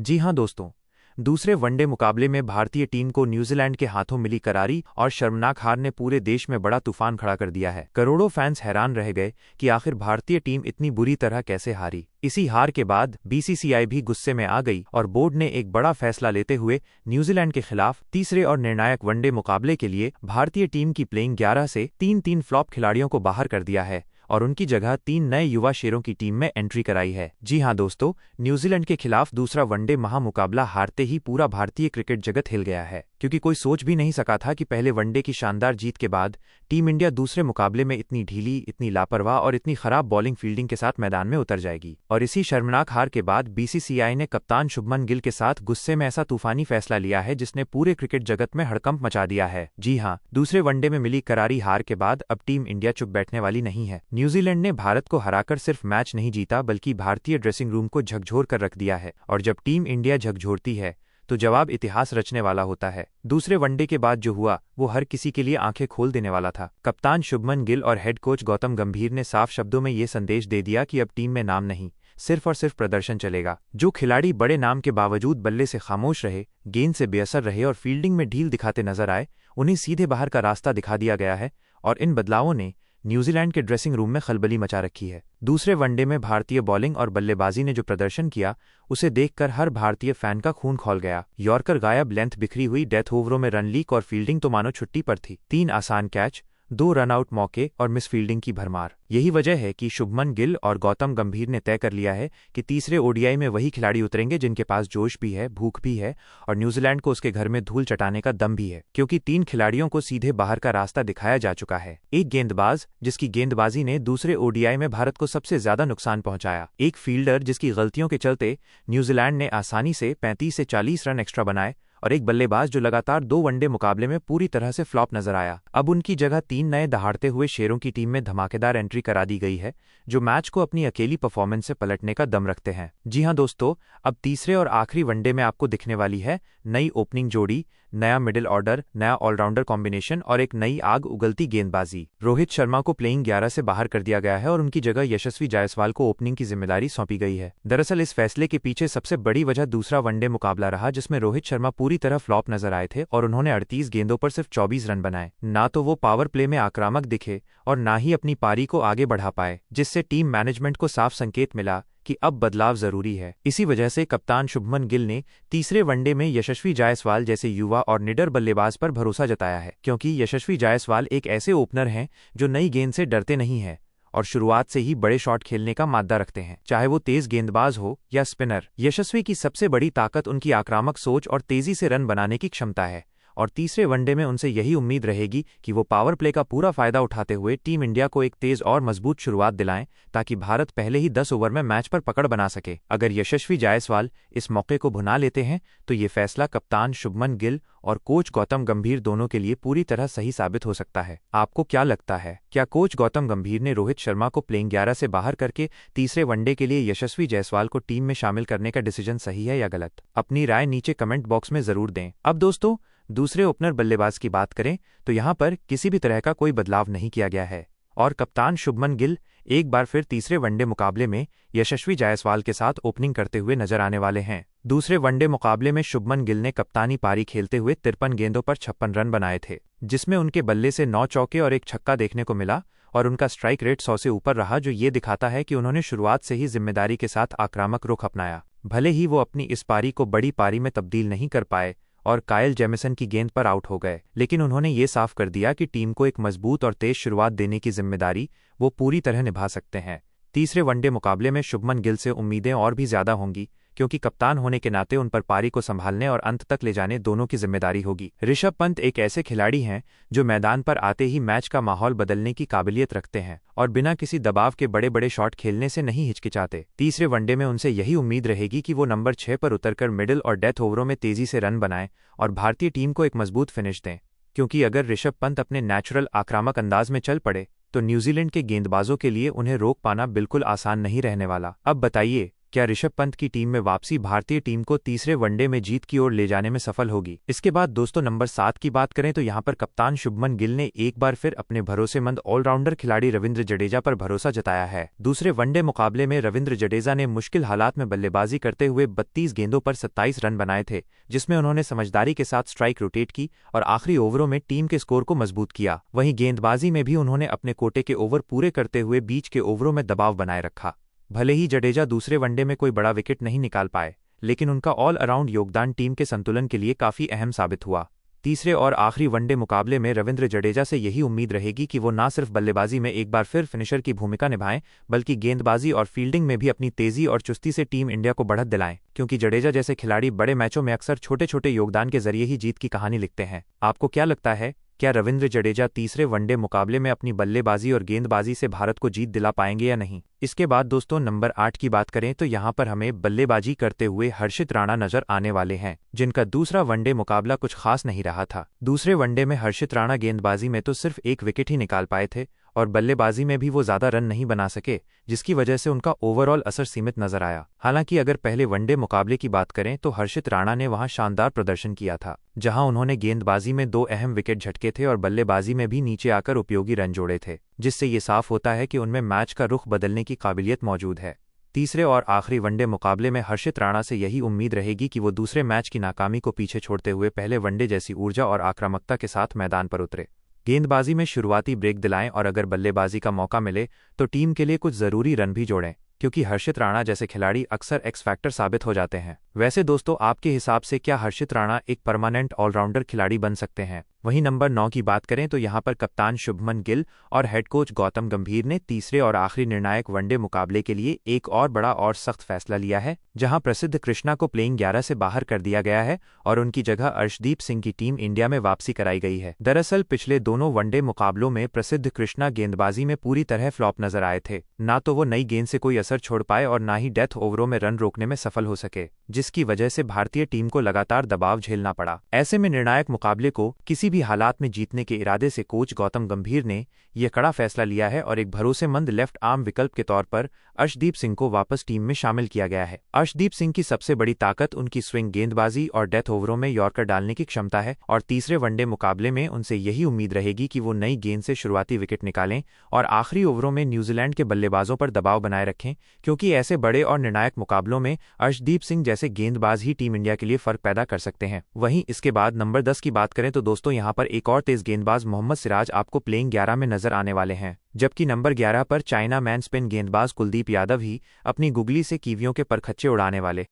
जी हां दोस्तों, दूसरे वनडे मुकाबले में भारतीय टीम को न्यूजीलैंड के हाथों मिली करारी और शर्मनाक हार ने पूरे देश में बड़ा तूफान खड़ा कर दिया है। करोड़ों फैंस हैरान रह गए कि आखिर भारतीय टीम इतनी बुरी तरह कैसे हारी। इसी हार के बाद बीसीसीआई भी गुस्से में आ गई और बोर्ड ने एक बड़ा फैसला लेते हुए न्यूजीलैंड के खिलाफ तीसरे और निर्णायक वनडे मुकाबले के लिए भारतीय टीम की प्लेइंग 11 से तीन फ्लॉप खिलाड़ियों को बाहर कर दिया है और उनकी जगह 3 नए युवा शेरों की टीम में एंट्री कराई है। जी हां दोस्तों, न्यूजीलैंड के खिलाफ दूसरा वनडे महामुकाबला हारते ही पूरा भारतीय क्रिकेट जगत हिल गया है, क्योंकि कोई सोच भी नहीं सका था कि पहले वनडे की शानदार जीत के बाद टीम इंडिया दूसरे मुकाबले में इतनी ढीली, इतनी लापरवाह और इतनी खराब बॉलिंग फील्डिंग के साथ मैदान में उतर जाएगी। और इसी शर्मनाक हार के बाद बीसीसीआई ने कप्तान शुभमन गिल के साथ गुस्से में ऐसा तूफानी फैसला लिया है जिसने पूरे क्रिकेट जगत में हड़कंप मचा दिया है। जी हां, दूसरे वनडे में मिली करारी हार के बाद अब टीम इंडिया चुप बैठने वाली नहीं है। न्यूजीलैंड ने भारत को हराकर सिर्फ मैच नहीं जीता बल्कि भारतीय ड्रेसिंग रूम को झकझोर कर रख दिया है। और जब टीम इंडिया झकझोरती है तो जवाब इतिहास रचने वाला होता है। दूसरे वनडे के बाद जो हुआ वो हर किसी के लिए आंखें खोल देने वाला था। कप्तान शुभमन गिल और हेड कोच गौतम गंभीर ने साफ शब्दों में ये संदेश दे दिया कि अब टीम में नाम नहीं, सिर्फ और सिर्फ प्रदर्शन चलेगा। जो खिलाड़ी बड़े नाम के बावजूद बल्ले से खामोश रहे, गेंद से बेअसर रहे और फील्डिंग में ढील दिखाते नजर आए, उन्हें सीधे बाहर का रास्ता दिखा दिया गया है। और इन बदलावों ने न्यूजीलैंड के ड्रेसिंग रूम में खलबली मचा रखी है। दूसरे वनडे में भारतीय बॉलिंग और बल्लेबाजी ने जो प्रदर्शन किया उसे देखकर हर भारतीय फैन का खून खौल गया। यॉर्कर गायब, लेंथ बिखरी हुई, डेथ ओवरों में रन लीक और फील्डिंग तो मानो छुट्टी पर थी। 3 आसान कैच, 2 रनआउट मौके और मिस फील्डिंग की भरमार। यही वजह है कि शुभमन गिल और गौतम गंभीर ने तय कर लिया है कि तीसरे ओडीआई में वही खिलाड़ी उतरेंगे जिनके पास जोश भी है, भूख भी है और न्यूजीलैंड को उसके घर में धूल चटाने का दम भी है, क्योंकि 3 खिलाड़ियों को सीधे बाहर का रास्ता दिखाया जा चुका है। एक गेंदबाज जिसकी गेंदबाजी ने दूसरे ओडीआई में भारत को सबसे ज्यादा नुकसान पहुंचाया, एक फील्डर जिसकी गलतियों के चलते न्यूजीलैंड ने आसानी से 35 से 40 रन एक्स्ट्रा बनाए, और एक बल्लेबाज जो लगातार 2 वनडे मुकाबले में पूरी तरह से फ्लॉप नजर आया। अब उनकी जगह 3 नए दहाड़ते हुए शेरों की टीम में धमाकेदार एंट्री करा दी गई है, जो मैच को अपनी अकेली परफॉर्मेंस से पलटने का दम रखते हैं। जी हां दोस्तों, अब तीसरे और आखिरी वनडे में आपको दिखने वाली है नई ओपनिंग जोड़ी, नया मिडिल ऑर्डर, नया ऑलराउंडर कॉम्बिनेशन और एक नई आग उगलती गेंदबाजी। रोहित शर्मा को प्लेइंग 11 से बाहर कर दिया गया है और उनकी जगह यशस्वी जायसवाल को ओपनिंग की जिम्मेदारी सौंपी गई है। दरअसल इस फैसले के पीछे सबसे बड़ी वजह दूसरा वनडे मुकाबला रहा, जिसमें रोहित शर्मा पूरी तरह फ्लॉप नजर आए थे और उन्होंने 38 गेंदों पर सिर्फ 24 रन बनाए। ना तो वो पावर प्ले में आक्रामक दिखे और ना ही अपनी पारी को आगे बढ़ा पाए, जिससे टीम मैनेजमेंट को साफ संकेत मिला कि अब बदलाव जरूरी है। इसी वजह से कप्तान शुभमन गिल ने तीसरे वनडे में यशस्वी जायसवाल जैसे युवा और निडर बल्लेबाज पर भरोसा जताया है, क्योंकि यशस्वी जायसवाल एक ऐसे ओपनर हैं जो नई गेंद से डरते नहीं हैं और शुरुआत से ही बड़े शॉट खेलने का माद्दा रखते हैं, चाहे वो तेज गेंदबाज हो या स्पिनर। यशस्वी की सबसे बड़ी ताकत उनकी आक्रामक सोच और तेजी से रन बनाने की क्षमता है, और तीसरे वनडे में उनसे यही उम्मीद रहेगी कि वो पावर प्ले का पूरा फायदा उठाते हुए टीम इंडिया को एक तेज और मजबूत शुरुआत दिलाएं, ताकि भारत पहले ही 10 ओवर में मैच पर पकड़ बना सके। अगर यशस्वी जायसवाल इस मौके को भुना लेते हैं तो ये फैसला कप्तान शुभमन गिल और कोच गौतम गंभीर दोनों के लिए पूरी तरह सही साबित हो सकता है। आपको क्या लगता है, क्या कोच गौतम गंभीर ने रोहित शर्मा को प्लेइंग 11 से बाहर करके तीसरे वनडे के लिए यशस्वी जायसवाल को टीम में शामिल करने का डिसीजन सही है या गलत? अपनी राय नीचे कमेंट बॉक्स में जरूर दें। अब दोस्तों, दूसरे ओपनर बल्लेबाज की बात करें तो यहां पर किसी भी तरह का कोई बदलाव नहीं किया गया है और कप्तान शुभमन गिल एक बार फिर तीसरे वनडे मुकाबले में यशस्वी जायसवाल के साथ ओपनिंग करते हुए नजर आने वाले हैं। दूसरे वनडे मुकाबले में शुभमन गिल ने कप्तानी पारी खेलते हुए 53 गेंदों पर 56 रन बनाए थे, जिसमें उनके बल्ले से 9 चौके और 1 छक्का देखने को मिला और उनका स्ट्राइक रेट 100 से ऊपर रहा, जो ये दिखाता है कि उन्होंने शुरुआत से ही जिम्मेदारी के साथ आक्रामक रुख अपनाया। भले ही वो अपनी इस पारी को बड़ी पारी में तब्दील नहीं कर पाए और कायल जेमिसन की गेंद पर आउट हो गए, लेकिन उन्होंने ये साफ कर दिया कि टीम को एक मजबूत और तेज शुरुआत देने की जिम्मेदारी वो पूरी तरह निभा सकते हैं। तीसरे वनडे मुकाबले में शुभमन गिल से उम्मीदें और भी ज्यादा होंगी, क्योंकि कप्तान होने के नाते उन पर पारी को संभालने और अंत तक ले जाने दोनों की जिम्मेदारी होगी। ऋषभ पंत एक ऐसे खिलाड़ी हैं जो मैदान पर आते ही मैच का माहौल बदलने की काबिलियत रखते हैं और बिना किसी दबाव के बड़े बड़े शॉट खेलने से नहीं हिचकिचाते। तीसरे वनडे में उनसे यही उम्मीद रहेगी कि वो नंबर 6 पर उतरकर मिडिल और डेथ ओवरों में तेजी से रन बनाएं और भारतीय टीम को एक मजबूत फिनिश दें, क्योंकि अगर ऋषभ पंत अपने नेचुरल आक्रामक अंदाज में चल पड़े तो न्यूजीलैंड के गेंदबाजों के लिए उन्हें रोक पाना बिल्कुल आसान नहीं रहने वाला। अब बताइए, क्या ऋषभ पंत की टीम में वापसी भारतीय टीम को तीसरे वनडे में जीत की ओर ले जाने में सफल होगी? इसके बाद दोस्तों नंबर 7 की बात करें तो यहां पर कप्तान शुभमन गिल ने एक बार फिर अपने भरोसेमंद ऑलराउंडर खिलाड़ी रविंद्र जडेजा पर भरोसा जताया है। दूसरे वनडे मुकाबले में रविंद्र जडेजा ने मुश्किल हालात में बल्लेबाजी करते हुए 32 गेंदों पर 27 रन बनाए थे, जिसमें उन्होंने समझदारी के साथ स्ट्राइक रोटेट की और आखिरी ओवरों में टीम के स्कोर को मजबूत किया। वहीं गेंदबाजी में भी उन्होंने अपने कोटे के ओवर पूरे करते हुए बीच के ओवरों में दबाव बनाए रखा। भले ही जडेजा दूसरे वनडे में कोई बड़ा विकेट नहीं निकाल पाए, लेकिन उनका ऑल अराउंड योगदान टीम के संतुलन के लिए काफी अहम साबित हुआ। तीसरे और आखिरी वनडे मुकाबले में रविंद्र जडेजा से यही उम्मीद रहेगी कि वो न सिर्फ बल्लेबाजी में एक बार फिर फिनिशर की भूमिका निभाएं, बल्कि गेंदबाजी और फील्डिंग में भी अपनी तेजी और चुस्ती से टीम इंडिया को बढ़त दिलाएं, क्योंकि जडेजा जैसे खिलाड़ी बड़े मैचों में अक्सर छोटे छोटे योगदान के जरिए ही जीत की कहानी लिखते हैं। आपको क्या लगता है, क्या रविंद्र जडेजा तीसरे वनडे मुकाबले में अपनी बल्लेबाजी और गेंदबाजी से भारत को जीत दिला पाएंगे या नहीं? इसके बाद दोस्तों नंबर 8 की बात करें तो यहां पर हमें बल्लेबाजी करते हुए हर्षित राणा नजर आने वाले हैं, जिनका दूसरा वनडे मुकाबला कुछ खास नहीं रहा था। दूसरे वनडे में हर्षित राणा गेंदबाजी में तो सिर्फ एक विकेट ही निकाल पाए थे और बल्लेबाजी में भी वो ज्यादा रन नहीं बना सके, जिसकी वजह से उनका ओवरऑल असर सीमित नजर आया। हालांकि अगर पहले वनडे मुकाबले की बात करें तो हर्षित राणा ने वहां शानदार प्रदर्शन किया था, जहां उन्होंने गेंदबाजी में 2 अहम विकेट झटके थे और बल्लेबाजी में भी नीचे आकर उपयोगी रन जोड़े थे, जिससे ये साफ होता है कि उनमें मैच का रुख बदलने की काबिलियत मौजूद है। तीसरे और आखिरी वनडे मुकाबले में हर्षित राणा से यही उम्मीद रहेगी कि वो दूसरे मैच की नाकामी को पीछे छोड़ते हुए पहले वनडे जैसी ऊर्जा और आक्रामकता के साथ मैदान पर उतरे, गेंदबाजी में शुरुआती ब्रेक दिलाएं और अगर बल्लेबाजी का मौका मिले तो टीम के लिए कुछ जरूरी रन भी जोड़ें, क्योंकि हर्षित राणा जैसे खिलाड़ी अक्सर एक्स फैक्टर साबित हो जाते हैं। वैसे दोस्तों आपके हिसाब से क्या हर्षित राणा एक परमानेंट ऑलराउंडर खिलाड़ी बन सकते हैं? वहीं नंबर 9 की बात करें तो यहां पर कप्तान शुभमन गिल और हेड कोच गौतम गंभीर ने तीसरे और आखिरी निर्णायक वनडे मुकाबले के लिए एक और बड़ा और सख्त फैसला लिया है, जहां प्रसिद्ध कृष्णा को प्लेइंग 11 से बाहर कर दिया गया है और उनकी जगह अर्शदीप सिंह की टीम इंडिया में वापसी कराई गई है। दरअसल पिछले दोनों वनडे मुकाबलों में प्रसिद्ध कृष्णा गेंदबाजी में पूरी तरह फ्लॉप नजर आए थे, ना तो वो नई गेंद से कोई असर छोड़ पाए और ना ही डेथ ओवरों में रन रोकने में सफल हो सके, जिसकी वजह से भारतीय टीम को लगातार दबाव झेलना पड़ा। ऐसे में निर्णायक मुकाबले को किसी भी हालात में जीतने के इरादे से कोच गौतम गंभीर ने यह कड़ा फैसला लिया है और एक भरोसेमंद लेफ्ट आर्म विकल्प के तौर पर अर्शदीप सिंह को वापस टीम में शामिल किया गया है। अर्शदीप सिंह की सबसे बड़ी ताकत उनकी स्विंग गेंदबाजी और डेथ ओवरों में यॉर्कर डालने की क्षमता है और तीसरे वनडे मुकाबले में उनसे यही उम्मीद रहेगी कि वो नई गेंद से शुरुआती विकेट निकालें और आखिरी ओवरों में न्यूजीलैंड के बल्लेबाजों पर दबाव बनाए रखें, क्योंकि ऐसे बड़े और निर्णायक मुकाबलों में अर्शदीप सिंह जैसे गेंदबाज ही टीम इंडिया के लिए फर्क पैदा कर सकते हैं। वहीं इसके बाद नंबर 10 की बात करें तो दोस्तों यहां पर एक और तेज गेंदबाज मोहम्मद सिराज आपको प्लेइंग 11 में नजर आने वाले हैं, जबकि नंबर 11 पर चाइना मैन स्पिन गेंदबाज कुलदीप यादव ही अपनी गुगली से कीवियों के परखच्चे उड़ाने वाले